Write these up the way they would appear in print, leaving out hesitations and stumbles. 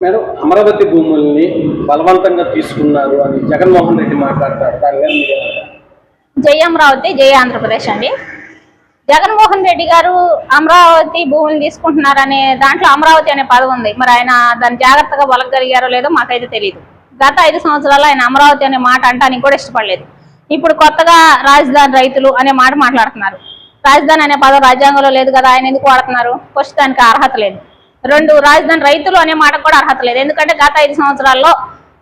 Madam, Amaravati భూముల్ని బలవంతంగా తీసుకున్నారు అని జగన్మోహన్ రెడ్డి మాట్లాడతారు. దాని మీద మీరేమంటారు? జై అమరావతి, జై ఆంధ్రప్రదేశ్ అండి. జగన్మోహన్ రెడ్డి గారు అమరావతి భూములు తీసుకుంటున్నారనే దాంట్లో అమరావతి అనే పదం ఉంది. మరి ఆయన దాన్ని జాగ్రత్తగా బలగలిగారో లేదో మాకైతే తెలియదు. గత 5 సంవత్సరాలు ఆయన అమరావతి అనే మాట అంటానికి కూడా ఇష్టపడలేదు. ఇప్పుడు కొత్తగా రాజధాని రైతులు అనే మాట మాట్లాడుతున్నారు. రాజధాని అనే పదం రాజ్యాంగంలో లేదు కదా, ఆయన ఎందుకు వాడుతున్నారు? ఫస్ట్ దానికి అర్హత లేదు. 2, రాజధాని రైతులు అనే మాటకు కూడా అర్హత లేదు. ఎందుకంటే గత 5 సంవత్సరాల్లో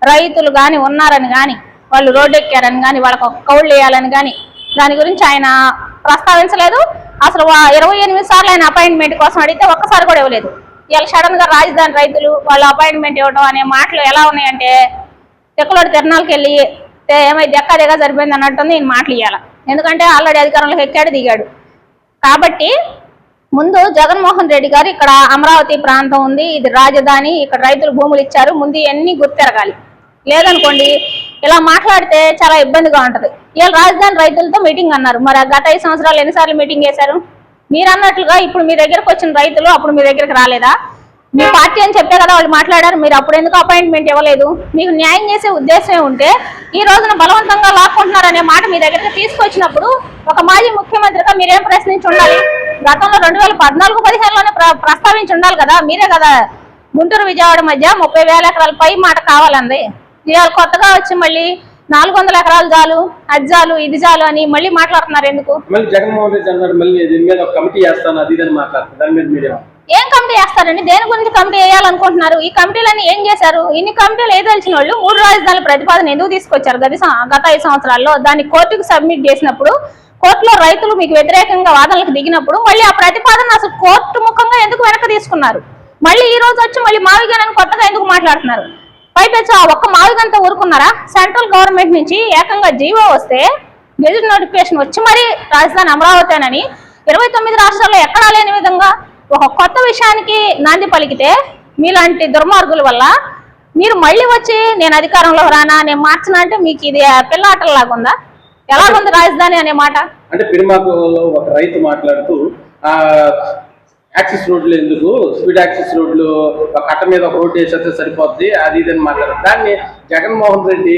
రైతులు కానీ ఉన్నారని కానీ, వాళ్ళు రోడ్డు ఎక్కారని కానీ, వాళ్ళకు ఒక కౌళ్ళు వేయాలని కానీ దాని గురించి ఆయన ప్రస్తావించలేదు. అసలు 28 సార్లు ఆయన అపాయింట్మెంట్ కోసం అడిగితే ఒక్కసారి కూడా ఇవ్వలేదు. ఇవాళ సడన్ గా రాజధాని రైతులు వాళ్ళు అపాయింట్మెంట్ ఇవ్వడం అనే మాటలు ఎలా ఉన్నాయంటే, ఎక్కడోటి తిరణాలకు వెళ్ళి ఏమైతే ఎక్కదేగా సరిపోయింది అన్నట్టుంది ఈయన మాటలు ఇవ్వాలి. ఎందుకంటే ఆల్రెడీ అధికారంలోకి ఎక్కాడు, దిగాడు. కాబట్టి ముందు జగన్మోహన్ రెడ్డి గారు ఇక్కడ అమరావతి ప్రాంతం ఉంది, ఇది రాజధాని, ఇక్కడ రైతులు భూములు ఇచ్చారు, ముందు ఇవన్నీ గుర్తెరగాలి. లేదనుకోండి ఇలా మాట్లాడితే చాలా ఇబ్బందిగా ఉంటది. ఇలా రాజధాని రైతులతో మీటింగ్ అన్నారు. మరి గత 5 సంవత్సరాలు ఎన్నిసార్లు మీటింగ్ చేశారు? మీరు అన్నట్లుగా ఇప్పుడు మీ దగ్గరకు వచ్చిన రైతులు అప్పుడు మీ దగ్గరకు రాలేదా? మీ పార్టీ అని చెప్పే కదా వాళ్ళు మాట్లాడారు. మీరు అప్పుడు ఎందుకు అపాయింట్మెంట్ ఇవ్వలేదు? మీకు న్యాయం చేసే ఉద్దేశమే ఉంటే ఈ రోజున బలవంతంగా లాక్కుంటున్నారనే మాట మీ దగ్గరికి తీసుకొచ్చినప్పుడు ఒక మాజీ ముఖ్యమంత్రిగా మీరేం ప్రశ్నించి ఉండాలి? గతంలో 2014-15లోనే ప్రస్తావించి ఉండాలి కదా. మీరే కదా గుంటూరు విజయవాడ మధ్య 30,000 ఎకరాల పై మాట కావాలంది. ఇవాళ కొత్తగా వచ్చి మళ్ళీ 400 ఎకరాలు చాలు, అది చాలు, ఇది చాలు అని మళ్ళీ మాట్లాడుతున్నారు. ఎందుకు? మళ్ళీ జగన్మోహన్ రెడ్డి అన్నారు మళ్ళీ దీని మీద ఒక కమిటీ చేస్తాను అది ఇదని మాట్లాడుతున్నారు. దాని మీద మీరే ఏం కమిటీ చేస్తారండి? దేని గురించి కమిటీ వేయాలనుకుంటున్నారు? ఈ కమిటీలన్నీ ఏం చేశారు? ఇన్ని కమిటీలు ఏదలిచిన వాళ్ళు 3 రాజధానుల ప్రతిపాదన ఎందుకు తీసుకొచ్చారు? గత 5 సంవత్సరాల్లో దాన్ని కోర్టుకు సబ్మిట్ చేసినప్పుడు, కోర్టులో రైతులు మీకు వ్యతిరేకంగా వాదనలకు దిగినప్పుడు మళ్ళీ ఆ ప్రతిపాదన అసలు కోర్టు ముఖంగా ఎందుకు వెనక్కి తీసుకున్నారు? మళ్ళీ ఈ రోజు వచ్చి మళ్ళీ మావిగానని కొత్తగా ఎందుకు మాట్లాడుతున్నారు? పైపెచ్చు ఆ ఒక్క మావిగంతా ఊరుకున్నారా? సెంట్రల్ గవర్నమెంట్ నుంచి ఏకంగా జీవో వస్తే గెజిట్ నోటిఫికేషన్ వచ్చి మరి రాజధాని అమరావతినని 29 రాష్ట్రాల్లో ఎక్కడా లేని విధంగా ఒక కొత్త విషయానికి నాంది పలికితే మీలాంటి దుర్మార్గుల వల్ల మీరు మళ్ళీ వచ్చి నేను అధికారంలో రానా, నేను మార్చినా అంటే మీకు ఇది పిల్లాటలాగా ఉందా? ఎలాగుంది రాజధాని అనే మాట? అంటే పిరిమాకులో ఒక రైతు మాట్లాడుతూ యాక్సిస్ రోడ్లు ఎందుకు, స్పీడ్ యాక్సిస్ రోడ్లు కట్ట మీద ఒక రోడ్డు వేసేస్తే సరిపోద్ది అది ఇదని మాట్లాడారు. దాన్ని జగన్మోహన్ రెడ్డి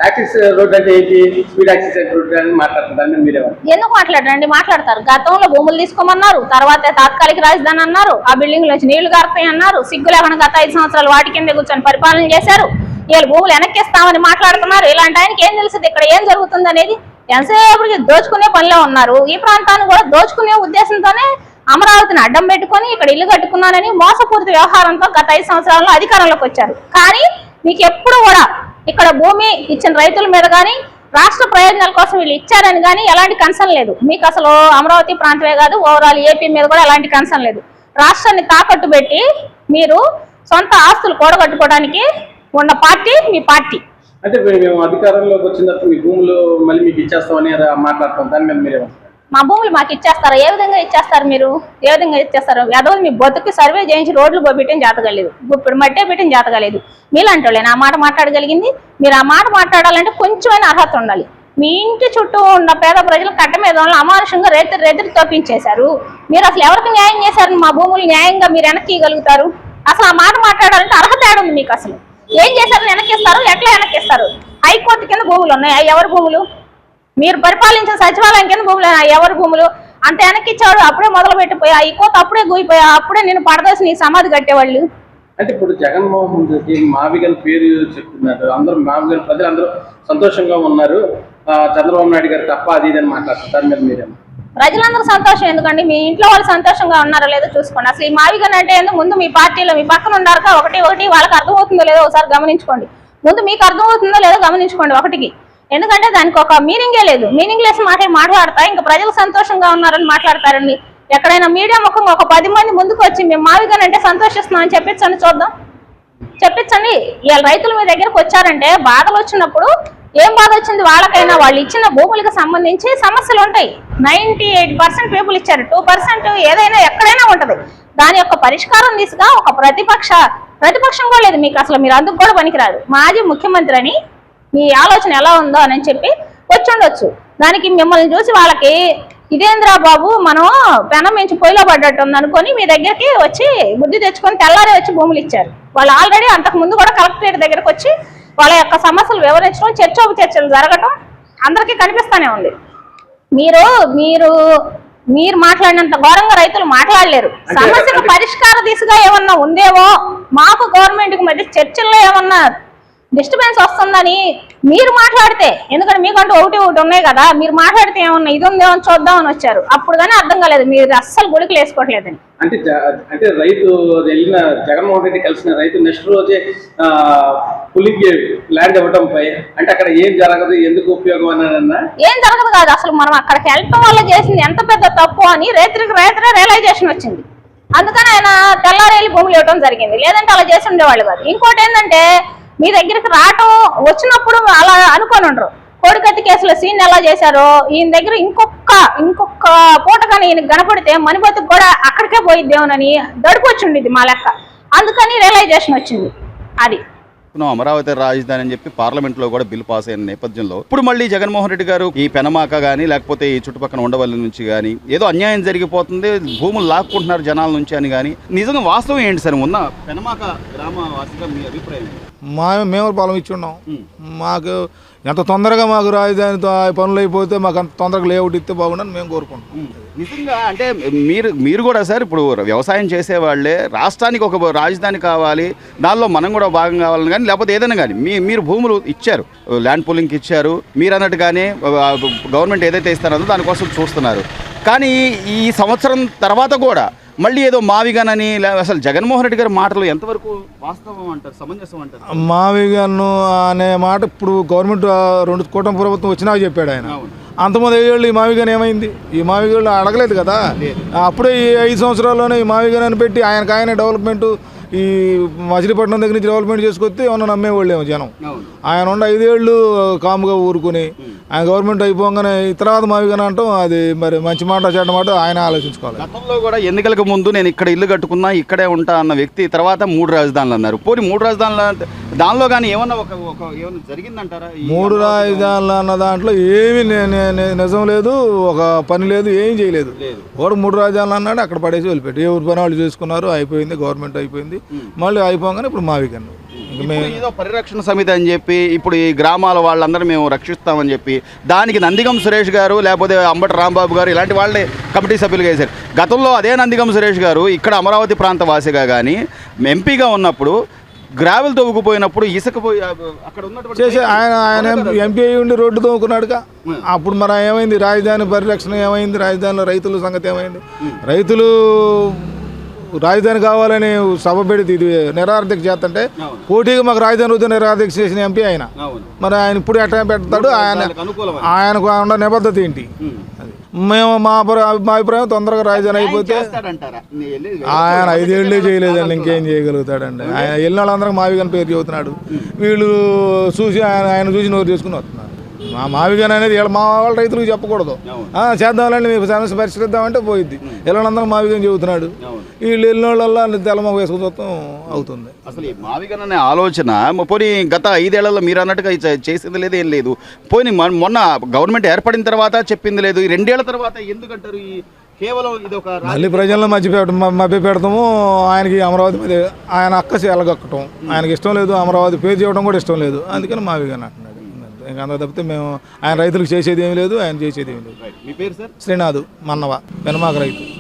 యాక్సిస్ రోడ్ అంటే ఏంటి, స్పీడ్ యాక్సిస్ రోడ్ అని మాట్లాడుతారు. దాన్ని మీరే ఎందుకు మాట్లాడరండి? మాట్లాడతారు. గతంలో భూములు తీసుకోమన్నారు, తర్వాత తాత్కాలిక రాజధాని అన్నారు, ఆ బిల్డింగ్ నుంచి నీళ్లు గారుతాయి అన్నారు. సిగ్గు లేకుండా గత 5 సంవత్సరాలు వాటి కింద కూర్చొని పరిపాలన చేశారు. వీళ్ళు భూములు వెనక్కిస్తామని మాట్లాడుతున్నారు. ఇలాంటి ఆయనకి ఏం తెలుస్తుంది ఇక్కడ ఏం జరుగుతుంది అనేది? ఎంతసేపటికి దోచుకునే పనిలో ఉన్నారు. ఈ ప్రాంతాన్ని కూడా దోచుకునే ఉద్దేశంతోనే అమరావతిని అడ్డం పెట్టుకుని ఇక్కడ ఇల్లు కట్టుకున్నానని మోసపూరిత వ్యవహారంతో గత 5 సంవత్సరాల్లో అధికారంలోకి వచ్చారు. కానీ మీకు ఎప్పుడు కూడా ఇక్కడ భూమి ఇచ్చిన రైతుల మీద కానీ, రాష్ట్ర ప్రయోజనాల కోసం వీళ్ళు ఇచ్చారని కానీ ఎలాంటి కన్సర్న్ లేదు. మీకు అసలు అమరావతి ప్రాంతమే కాదు, ఓవరాల్ ఏపీ మీద కూడా ఎలాంటి కన్సర్న్ లేదు. రాష్ట్రాన్ని తాకట్టు పెట్టి మీరు సొంత ఆస్తులు కూడగట్టుకోవడానికి ఉన్న పార్టీ మీ పార్టీ. అంటే మేము అధికారంలోకి వచ్చిన తర్వాత మీ భూములు మళ్ళీ మీకు ఇచ్చేస్తామని మాట్లాడతాం. దాని మీద మీరే మా భూములు మాకు ఇచ్చేస్తారా? ఏ విధంగా ఇచ్చేస్తారు? మీరు ఏ విధంగా ఇచ్చేస్తారు? అదొక మీ బతుకు సర్వే చేయించి రోడ్లు పెట్టిన జాతకలేదు, ఇప్పుడు మట్టే పెట్టిన జాతకలేదు. మీలాంటి వాళ్ళే ఆ మాట మాట్లాడగలిగింది. మీరు ఆ మాట మాట్లాడాలంటే కొంచెమైనా అర్హత ఉండాలి. మీ ఇంటి చుట్టూ ఉన్న పేద ప్రజలు కట్ట మీద అమానుషంగా రేతిరి తోపించేశారు. మీరు అసలు ఎవరికి న్యాయం చేశారు? మా భూములు న్యాయంగా మీరు వెనక్కి ఇవ్వగలుగుతారు? అసలు ఆ మాట మాట్లాడాలంటే అర్హత ఏడుంది మీకు? అసలు ఏం చేశారు? వెనక్కిస్తారు? ఎట్లా వెనక్కిస్తారు? హైకోర్టు కింద భూములు ఉన్నాయి, అవి ఎవరి భూములు? మీరు పరిపాలించిన సచివాలయం కింద భూములు, ఎవరి భూములు? అంత వెనక్కిచ్చాడు, అప్పుడే మొదలు పెట్టిపోయా, ఈ కోత అప్పుడే గూయిపోయా, అప్పుడే నేను పడదోసి నీ సమాధి కట్టేవాళ్ళు. అంటే ఇప్పుడు జగన్మోహన్ రెడ్డి మావిగన్ పేరు చెప్తున్నారు. అందరూ మావిగన్ ప్రజలు అందరూ సంతోషంగా ఉన్నారు, చంద్రబాబు నాయుడు గారు తప్ప అది ఇదని మాట్లాడుతారు. మీరు మీరేమో ప్రజలందరూ సంతోషం ఎందుకండి? మీ ఇంట్లో వాళ్ళు సంతోషంగా ఉన్నారో లేదో చూసుకోండి. అసలు ఈ మావిగన్ అంటే ఎందుకు? ముందు మీ పార్టీలో మీ పక్కన ఉన్నారు ఒకటి వాళ్ళకి అర్థమవుతుందో లేదో ఒకసారి గమనించుకోండి. ముందు మీకు అర్థమవుతుందో లేదో గమనించుకోండి ఒకటికి. ఎందుకంటే దానికి ఒక మీనింగే లేదు. మీనింగ్ లెస్ మాట్లాడతా ఇంకా ప్రజలు సంతోషంగా ఉన్నారని మాట్లాడతారండి. ఎక్కడైనా మీడియా ముఖంగా ఒక 10 మంది ముందుకు వచ్చి మేము మావిగన్ అంటే సంతోషిస్తున్నామని చెప్పించండి, చూద్దాం. చెప్పించండి. ఇవాళ రైతులు మీ దగ్గరకు వచ్చారంటే బాధలు వచ్చినప్పుడు ఏం బాధ వచ్చింది వాళ్ళకైనా? వాళ్ళు ఇచ్చిన భూములకు సంబంధించి సమస్యలు ఉంటాయి. 98% పీపుల్ ఇచ్చారు, 2% ఏదైనా ఎక్కడైనా ఉంటది. దాని యొక్క పరిష్కారం దిశగా ఒక ప్రతిపక్షం కూడా లేదు మీకు. అసలు మీరు అందుకు కూడా పనికిరాదు. మాజీ ముఖ్యమంత్రి అని మీ ఆలోచన ఎలా ఉందో అని చెప్పి వచ్చి ఉండొచ్చు. దానికి మిమ్మల్ని చూసి వాళ్ళకి ఇదేంద్రా బాబు మనం పెనం మించి పొయ్యిలో పడ్డట్టు ఉంది అనుకొని మీ దగ్గరికి వచ్చి బుద్ధి తెచ్చుకొని తెల్లారే వచ్చి భూములు ఇచ్చారు. వాళ్ళు ఆల్రెడీ అంతకు ముందు కూడా కలెక్టరేట్ దగ్గరకు వచ్చి వాళ్ళ యొక్క సమస్యలు వివరించడం, చర్చలు జరగటం అందరికీ కనిపిస్తానే ఉంది. మీరు మాట్లాడినంత ఘోరంగా రైతులు మాట్లాడలేరు. సమస్యకు పరిష్కార దిశగా ఏమన్నా ఉందేమో, మాకు గవర్నమెంట్ కి మధ్య చర్చల్లో ఏమన్నా డిస్టర్బెన్స్ వస్తుందని మీరు మాట్లాడితే, ఎందుకంటే మీకంటూ ఒకటి ఉన్నాయి కదా, మీరు మాట్లాడితే ఏమన్నా ఇది ఉందేమో చూద్దామని వచ్చారు. అప్పుడు కానీ అర్థం కాలేదు, మీరు అస్సలు గుడికి వేసుకోవట్లేదని. అంటే రైతు వెళ్ళిన జగన్మోహన్ రెడ్డి కలిసిన రైతు నెక్స్ట్ రోజే పులికి ల్యాండ్ ఇవ్వడంపై అంటే అక్కడ ఏం జరగదు, ఎందుకు ఉపయోగం అన్నా ఏం జరగదు కాదు, అసలు మనం అక్కడికి వెళ్ళటం వల్ల చేసింది ఎంత పెద్ద తప్పు అని రైతులే రియలైజేషన్ వచ్చింది. అందుకని ఆయన తెల్లారేళ్ళి భూములు ఇవ్వడం జరిగింది, లేదంటే అలా చేసి ఉండేవాళ్ళు కాదు. ఇంకోటి ఏంటంటే మీ దగ్గరికి రావటం వచ్చినప్పుడు అలా అనుకొని ఉండరు. కోడికత్తి కేసులో సీన్ ఎలా చేశారో ఈయన దగ్గర ఇంకొక పూట కానీ ఈయన కనపడితే మనిబతుకు కూడా అక్కడికే పోయిద్దేమోనని దడుపు వచ్చి ఉండేది మా లెక్క. అందుకని రియలైజేషన్ వచ్చింది. అది అమరావతి రాజధాని అని చెప్పి పార్లమెంట్ లో కూడా బిల్ పాస్ అయిన నేపథ్యంలో ఇప్పుడు మళ్ళీ జగన్మోహన్ రెడ్డి గారు ఈ పెనమాక గానీ లేకపోతే ఈ చుట్టుపక్కల ఉండవల్లి నుంచి గానీ ఏదో అన్యాయం జరిగిపోతుంది, భూములు లాక్కుంటున్నారు జనాల నుంచి అని గానీ నిజంగా వాస్తవం ఏంటి సార్? ఉన్న పెనమాక గ్రామవాసిగా మీ అభిప్రాయం? మేము పొలం ఇచ్చి ఉన్నాం. మాకు ఎంత తొందరగా మాకు రాజధానితో పనులు అయిపోతే మాకు అంత తొందరగా లేఅవుట్ ఇస్తే బాగుండని మేము కోరుకుంటాం. నిజంగా అంటే మీరు కూడా సార్ ఇప్పుడు వ్యవసాయం చేసేవాళ్ళే, రాష్ట్రానికి ఒక రాజధాని కావాలి, దానిలో మనం కూడా భాగం కావాలని కానీ లేకపోతే ఏదైనా కానీ మీరు భూములు ఇచ్చారు, ల్యాండ్ పూలింగ్కి ఇచ్చారు, మీరు అన్నట్టుగానే గవర్నమెంట్ ఏదైతే ఇస్తారో దానికోసం చూస్తున్నారు. కానీ ఈ సంవత్సరం తర్వాత కూడా మళ్ళీ ఏదో మావిగానని అసలు జగన్మోహన్ రెడ్డి గారి మాటలు ఎంతవరకు వాస్తవం అంటారు, సమంజసం అంటారు? మావిగాను అనే మాట ఇప్పుడు గవర్నమెంట్ 2 కూటమి ప్రభుత్వం వచ్చినా చెప్పాడు ఆయన. అంతమంది 5 ఏళ్ళు ఈ మావిగాని ఏమైంది? ఈ మావిగాళ్ళు అడగలేదు కదా. అప్పుడే ఈ 5 సంవత్సరాల్లోనే ఈ మావిగాని పెట్టి ఆయన డెవలప్మెంట్ ఈ మచిలీపట్నం దగ్గర నుంచి డెవలప్మెంట్ చేసుకొస్తే ఏమన్నా నమ్మేవాళ్ళేమో జనం. ఆయన ఉండి 5 ఏళ్ళు కాముగా ఊరుకుని ఆయన గవర్నమెంట్ అయిపోగానే తర్వాత మావిగానే అంటాం, అది మరి మంచి మాట చెడ్డ మాట ఆయన ఆలోచించుకోవాలి. గతంలో కూడా ఎన్నికలకు ముందు నేను ఇక్కడ ఇల్లు కట్టుకున్నా ఇక్కడే ఉంటా అన్న వ్యక్తి తర్వాత 3 రాజధానులు అన్నారు. పోనీ 3 రాజధానులు దానిలో కానీ ఏమన్నా ఏమన్నా జరిగిందంటారా? 3 రాజధానులు అన్న దాంట్లో ఏమీ నిజం లేదు, ఒక పని లేదు, ఏం చేయలేదు. వాడు 3 రాజధానులు అన్నాడు, అక్కడ పడేసి వెళ్ళిపెట్టి ఎవరి పని వాళ్ళు చేసుకున్నారు, అయిపోయింది, గవర్నమెంట్ అయిపోయింది. మళ్ళీ అయిపోగానే ఇప్పుడు మావికన్ను ఏదో పరిరక్షణ సమితి అని చెప్పి ఇప్పుడు ఈ గ్రామాల వాళ్ళందరూ మేము రక్షిస్తామని చెప్పి దానికి నందిగం సురేష్ గారు లేకపోతే అంబటి రాంబాబు గారు ఇలాంటి వాళ్ళే కమిటీ సభ్యులుగా వేశారు. గతంలో అదే నందిగం సురేష్ గారు ఇక్కడ అమరావతి ప్రాంత వాసిగా కానీ ఎంపీగా ఉన్నప్పుడు గ్రావెల్ తవ్వుకుపోయినప్పుడు ఇసుక పోయి అక్కడ ఉన్నటువంటి చేసి ఆయన ఎంపీ అయ్యి ఉండి రోడ్డు తవ్వుకున్నాడుగా. అప్పుడు మరి ఏమైంది? రాజధాని పరిరక్షణ ఏమైంది? రాజధానిలో రైతుల సంగతి ఏమైంది? రైతులు రాజధాని కావాలని సభ పెడితే ఇది నిరార్థక చేస్తుంటే పోటీగా మాకు రాజధాని వద్ద నిరార్థక చేసిన ఎంపీ ఆయన. మరి ఆయన ఇప్పుడు ఎట్లా పెడతాడు? ఆయనకు ఉన్న నిబద్ధత ఏంటి? మేము మా అభిప్రాయం తొందరగా రాజధాని అయిపోతే ఆయన 5 ఏళ్ళే చేయలేదండి, ఇంకేం చేయగలుగుతాడండి? ఆయన వెళ్ళిన వాళ్ళందరికీ మావిగాని పేరు చెబుతున్నాడు. వీళ్ళు చూసి ఆయన చూసి నోరు చేసుకుని వస్తున్నారు. మా మావిగాని అనేది మా వాళ్ళ రైతులకు చెప్పకూడదు. చేద్దామండి మీకు సమస్య పరిష్కరిద్దామంటే పోయిద్ది. వెళ్ళినందరూ మావిగాని చెబుతున్నాడు. వీళ్ళు వెళ్ళిన వాళ్ళ తెల్లమొగ వేసుకుని చూస్తాం అవుతుంది. అసలు ఈ మావిగాని అనే ఆలోచన పోనీ గత 5 ఏళ్లలో మీరు అన్నట్టుగా చేసింది లేదు, ఏం లేదు. పోనీ మొన్న గవర్నమెంట్ ఏర్పడిన తర్వాత చెప్పింది లేదు, ఈ 2 ఏళ్ల తర్వాత ఎందుకంటారు? ఈ కేవలం ఇది ఒక మళ్ళీ ప్రజలను మభ్య పెడతాము. ఆయనకి అమరావతి మీద ఆయన అక్కసి ఎలగక్కటం ఆయనకి ఇష్టం లేదు, అమరావతి పేరు చేయడం కూడా ఇష్టం లేదు. అందుకని మావిగాని అంటున్నాడు. ఇంకా అంత తప్పితే మేము ఆయన రైతులకు చేసేది ఏమీ లేదు, ఆయన చేసేది ఏమీ లేదు. మీ పేరు సార్? శ్రీనాథ్ మన్నవ, పెనమాక రైతు.